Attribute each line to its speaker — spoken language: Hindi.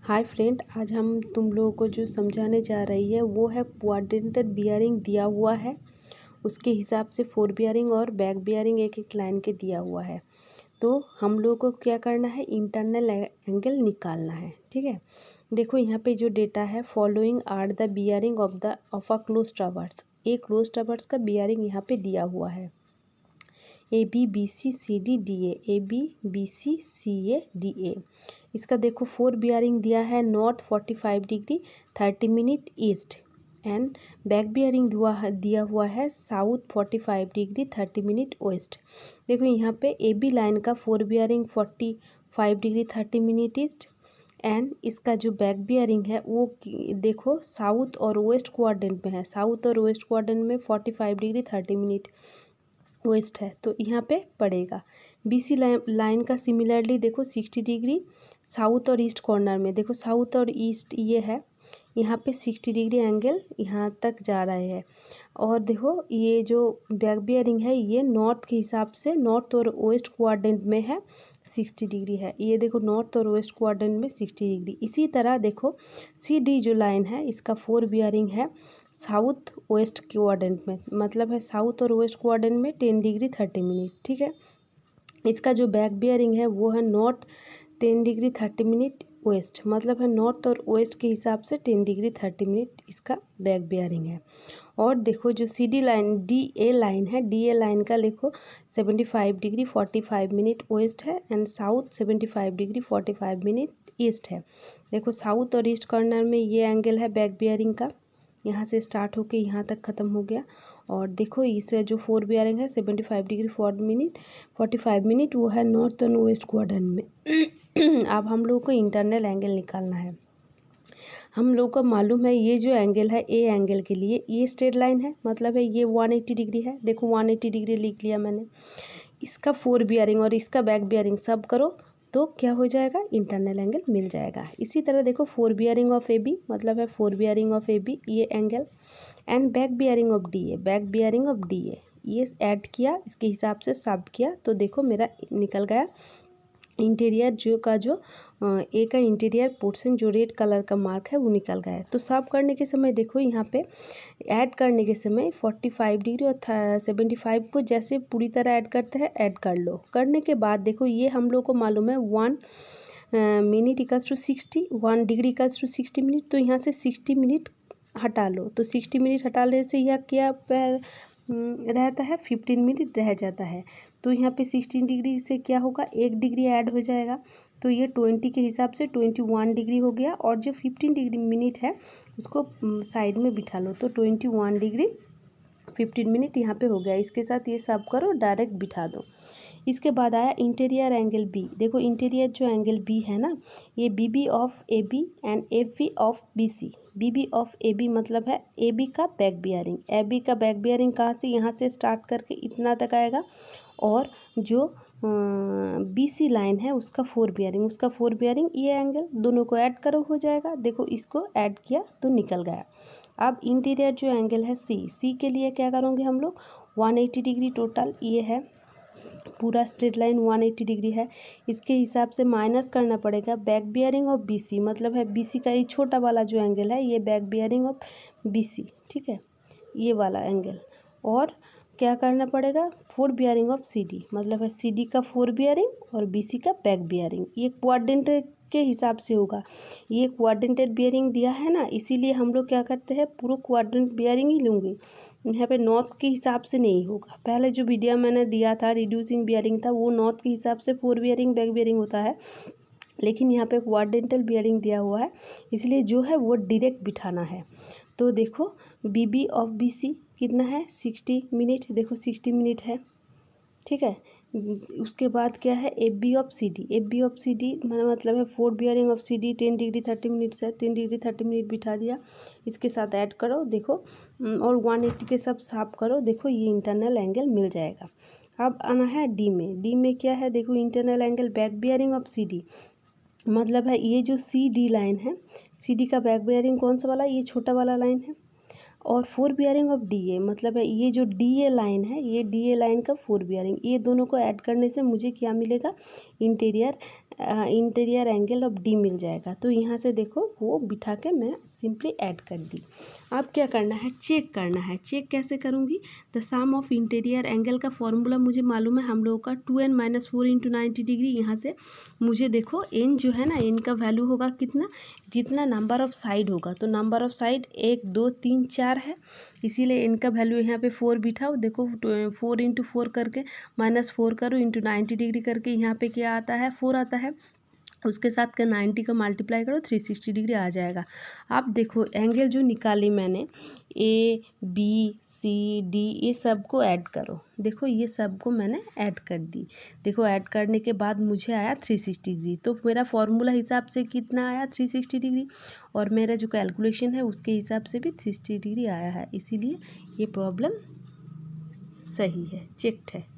Speaker 1: हाय फ्रेंड, आज हम तुम लोगों को जो समझाने जा रही है वो है क्वाड्रेंटल बियरिंग दिया हुआ है। उसके हिसाब से फोर बियरिंग और बैक बियरिंग एक एक लाइन के दिया हुआ है। तो हम लोगों को क्या करना है, इंटरनल एंगल निकालना है। ठीक है, देखो यहाँ पे जो डेटा है, following are the bearing of a close traverse. एक क्लोज ट्रावर्स का बियरिंग यहाँ पे दिया हुआ है। ABBCCD DA, ABBCCA DA। इसका देखो फोर बियरिंग दिया है, north 45 degree 30 minute east, and back bearing दिया हुआ है साउथ 45 डिग्री 30 मिनट वेस्ट। देखो यहाँ पे AB लाइन का fore bearing 45 degree 30 minute east, and इसका जो बैक बियरिंग है वो देखो साउथ और वेस्ट क्वाड्रेंट में है। साउथ और वेस्ट क्वाड्रेंट में 45 डिग्री 30 मिनट वेस्ट है, तो यहाँ पे पड़ेगा। BC लाइन का सिमिलरली देखो 60 डिग्री साउथ और ईस्ट कॉर्नर में, देखो साउथ और ईस्ट ये है, यहाँ पे 60 डिग्री एंगल यहाँ तक जा रहे हैं। और देखो ये जो बैक बियरिंग है ये नॉर्थ के हिसाब से नॉर्थ और वेस्ट क्वाड्रेंट में है, 60 डिग्री है। ये देखो नॉर्थ और वेस्ट क्वाड्रेंट में 60 डिग्री। इसी तरह देखो CD जो लाइन है इसका फोर बियरिंग है साउथ वेस्ट क्वाड्रेंट में, मतलब है साउथ और वेस्ट क्वाड्रेंट में 10 डिग्री 30 मिनट। ठीक है, इसका जो बैक बियरिंग है वो है नॉर्थ 10 डिग्री 30 मिनट वेस्ट, मतलब है नॉर्थ और वेस्ट के हिसाब से 10 डिग्री 30 मिनट इसका बैक बियरिंग है। और देखो जो CD लाइन DA लाइन है, DA लाइन का देखो 75 डिग्री 45 मिनट वेस्ट है, and south 75 degree 45 minute east है। देखो साउथ और ईस्ट कॉर्नर में ये एंगल है बैक बियरिंग का, यहाँ से स्टार्ट होके यहाँ तक ख़त्म हो गया। और देखो इससे जो फोर बियरिंग है 75 डिग्री 45 मिनट वो है नॉर्थ और वेस्ट क्वाड्रेंट में। अब हम लोग को इंटरनल एंगल निकालना है। हम लोग को मालूम है ये जो एंगल है ए एंगल के लिए ये स्ट्रेट लाइन है, मतलब है ये 180 डिग्री है। देखो 180 डिग्री लिख लिया मैंने। इसका फोर बियरिंग और इसका बैक बियरिंग सब करो तो क्या हो जाएगा, इंटरनल एंगल मिल जाएगा। इसी तरह देखो फोर बियरिंग ऑफ AB, मतलब है फोर बियरिंग ऑफ AB ये angle, and back bearing of DA, back bearing of DA ये ऐड किया, इसके हिसाब से सब किया, तो देखो मेरा निकल गया इंटीरियर जो ए का इंटीरियर पोर्शन जो रेड कलर का मार्क है वो निकल गया है। तो सब करने के समय देखो यहाँ पे ऐड करने के समय 45 डिग्री और 75 को जैसे पूरी तरह ऐड करते हैं ऐड कर लो। करने के बाद देखो ये हम लोग को मालूम है 1 minute equals to 60, 1 degree equals to 60 minute, तो यहाँ से 60 मिनट हटा लो। तो 60 मिनट हटाने से यह क्या रहता है, 15 मिनट रह जाता है। तो यहाँ पे 16 डिग्री से क्या होगा, 1 डिग्री ऐड हो जाएगा, तो ये 20 के हिसाब से 21 डिग्री हो गया। और जो 15 डिग्री मिनट है उसको साइड में बिठा लो, तो 21 डिग्री 15 मिनट यहाँ पे हो गया। इसके साथ ये सब करो, डायरेक्ट बिठा दो। इसके बाद आया इंटीरियर एंगल B। देखो इंटीरियर जो एंगल B है ना, ये BB of AB and FB of BC। BB of AB मतलब है AB का बैक बियरिंग। AB का बैक बियरिंग कहाँ से, यहाँ से स्टार्ट करके इतना तक आएगा, और जो BC लाइन है उसका फोर बियरिंग ये एंगल दोनों को ऐड करो हो जाएगा। देखो इसको ऐड किया तो निकल गया। अब इंटीरियर जो एंगल है C के लिए क्या करोगे हम लोग, 180 डिग्री टोटल ये है, पूरा स्ट्रेट लाइन 180 डिग्री है। इसके हिसाब से माइनस करना पड़ेगा बैक बियरिंग ऑफ BC, मतलब है BC का ये छोटा वाला जो एंगल है ये बैक बियरिंग ऑफ BC। ठीक है, ये वाला एंगल। और क्या करना पड़ेगा, फोर बियरिंग ऑफ CD, मतलब है CD का फोर बियरिंग और BC का बैक बियरिंग। ये क्वाड्रेंट के हिसाब से होगा, ये क्वाड्रेंटेड बियरिंग दिया है ना, इसीलिए हम लोग क्या करते हैं पूरा क्वाड्रेंट बियरिंग ही लूँगी। यहाँ पे नॉर्थ के हिसाब से नहीं होगा। पहले जो वीडियो मैंने दिया था रिड्यूसिंग बियरिंग था, वो नॉर्थ के हिसाब से फोर बियरिंग बैक बियरिंग होता है, लेकिन यहाँ पे क्वाड्रेंटल बियरिंग दिया हुआ है, इसलिए जो है वो डायरेक्ट बिठाना है। तो देखो BB ऑफ BC कितना है, 60 मिनट, देखो 60 मिनट है। ठीक है, उसके बाद क्या है AB ऑफ CD मतलब है four bearing of CD 10 degree 30 minute है, 10 डिग्री 30 मिनट बिठा दिया। इसके साथ ऐड करो देखो, और 180 के सब साफ करो, देखो ये इंटरनल एंगल मिल जाएगा। अब आना है D में क्या है, देखो internal angle back bearing of CD, मतलब है ये जो CD लाइन है, CD का बैक बियरिंग कौन सा वाला, ये छोटा वाला लाइन है। और फोर बियरिंग ऑफ DA, मतलब है ये जो DA लाइन है, ये DA लाइन का फोर बियरिंग, ये दोनों को ऐड करने से मुझे क्या मिलेगा, interior interior angle of D मिल जाएगा। तो यहाँ से देखो वो बिठा के मैं सिंपली ऐड कर दी। अब क्या करना है, चेक करना है। चेक कैसे करूँगी, the sum of interior angle का फॉर्मूला मुझे मालूम है हम लोगों का 2n - 4 × 90 डिग्री। यहाँ से मुझे देखो n जो है ना, n का वैल्यू होगा कितना, जितना नंबर ऑफ साइड होगा। तो नंबर ऑफ साइड 1 2 3 4 है, इसीलिए n का वैल्यू यहाँ पे 4 बिठाओ। देखो 4 × 4 करके -4 करो × 90 डिग्री करके यहाँ पे क्या आता है, 4 आता है। उसके साथ का 90 का मल्टीप्लाई करो, 360 डिग्री आ जाएगा। अब देखो एंगल जो निकाली मैंने, ए बी सी डी, ये सब को ऐड करो। देखो ये सब को मैंने ऐड कर दी। देखो ऐड करने के बाद मुझे आया 360 डिग्री। तो मेरा फॉर्मूला हिसाब से कितना आया, 360 डिग्री, और मेरा जो कैलकुलेशन है उसके हिसाब से भी 360 डिग्री आया है। इसीलिए ये प्रॉब्लम सही है, चेक्ड है।